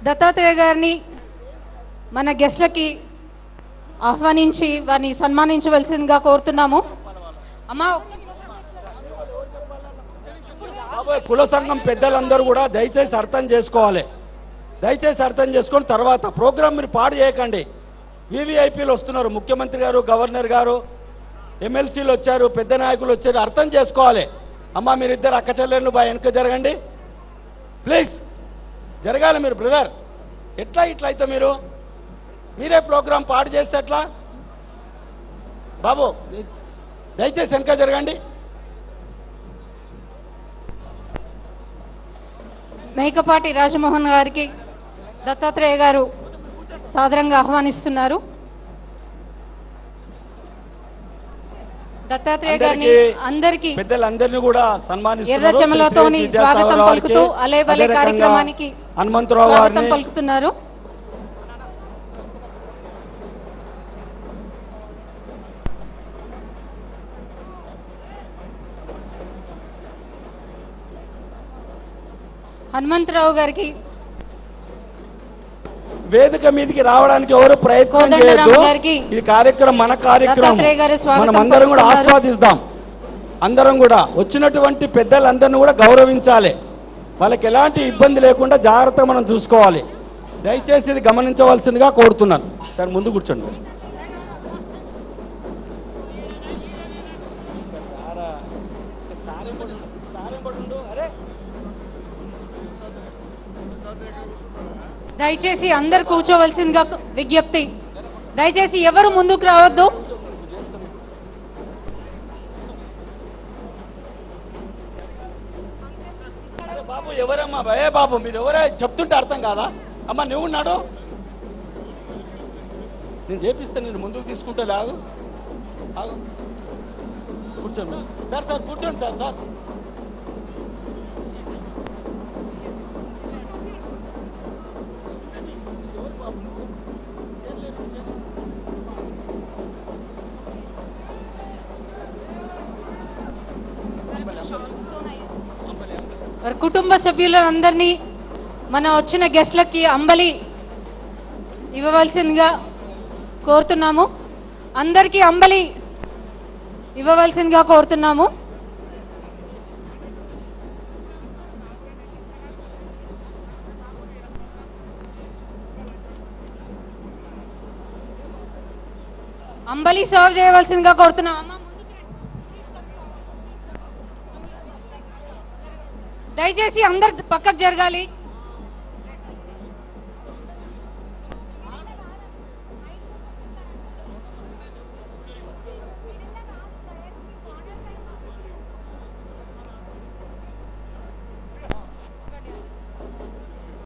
దత్తాత్రేయ గారిని మన గెస్ట్లకి ఆహ్వానించి వారిని సన్మానించవలసిందిగా కోరుతున్నాము. అమ్మా, కుల సంఘం పెద్దలందరూ కూడా దయచేసి అర్థం చేసుకోవాలి. దయచేసి అర్థం చేసుకొని తర్వాత ప్రోగ్రామ్ మీరు పాడు చేయకండి. వివిఐపీలు వస్తున్నారు, ముఖ్యమంత్రి గారు, గవర్నర్ గారు, ఎమ్మెల్సీలు వచ్చారు, పెద్ద నాయకులు వచ్చారు. అర్థం చేసుకోవాలి. అమ్మ మీరిద్దరు అక్క చెల్లెళ్ళు బాగా వెనక జరగండి ప్లీజ్. జరగాలి మీరు బ్రదర్. ఎట్లా ఇట్లా అయితే మీరే ప్రోగ్రాం పాడు చేస్తే ఎట్లా బాబు? దయచేసి వెనక జరగండి. మేకపాటి రాజమోహన్ గారికి దత్తాత్రేయ గారు సాదరంగా ఆహ్వానిస్తున్నారు. దత్తాత్రేయ గారిని అందరికీ పెద్దలందరినీ కూడా సన్మానిస్తున్నారు. ఎర్ర చెమలతోని స్వాగతం పలుకుతూ అలేబలే కార్యక్రమానికి హనుమంతరావు గారిని పలుకుతున్నారు. హనుమంతరావు గారికి వేదిక మీదకి రావడానికి ఎవరు ప్రయత్నం చేయొద్దు. ఈ కార్యక్రమం మన కార్యక్రమం, మనం అందరం కూడా ఆస్వాదిస్తాం. అందరం కూడా వచ్చినటువంటి పెద్దలందరినీ కూడా గౌరవించాలి. వాళ్ళకి ఎలాంటి ఇబ్బంది లేకుండా జాగ్రత్తగా మనం చూసుకోవాలి. దయచేసి ఇది గమనించవలసిందిగా కోరుతున్నాను. సార్ ముందు కూర్చోండి. దయచేసి అందరు కూర్చోవలసిందిగా విజ్ఞప్తి. దయచేసి ఎవరు ముందుకు రావద్దు. బాబు ఎవరమ్మా? భయే బాబు మీరు ఎవరే చెప్తుంటే అర్థం కాదా? అమ్మా నువ్వు ఉన్నాడు, నేను చేపిస్తే నేను ముందుకు తీసుకుంటే లాగు. కూర్చోండి సార్. సార్ కూర్చోండి సార్. సార్ కుటుంబ సభ్యులందరినీ మన వచ్చిన గెస్ట్లకి అంబలి ఇవ్వవలసిందిగా కోరుతున్నాము. అందరికీ అంబలి ఇవ్వవలసిందిగా కోరుతున్నాము. అంబలి సర్వ్ చేయవలసిందిగా కోరుతున్నాము. దయచేసి అందరు పక్కకు జరగాలి.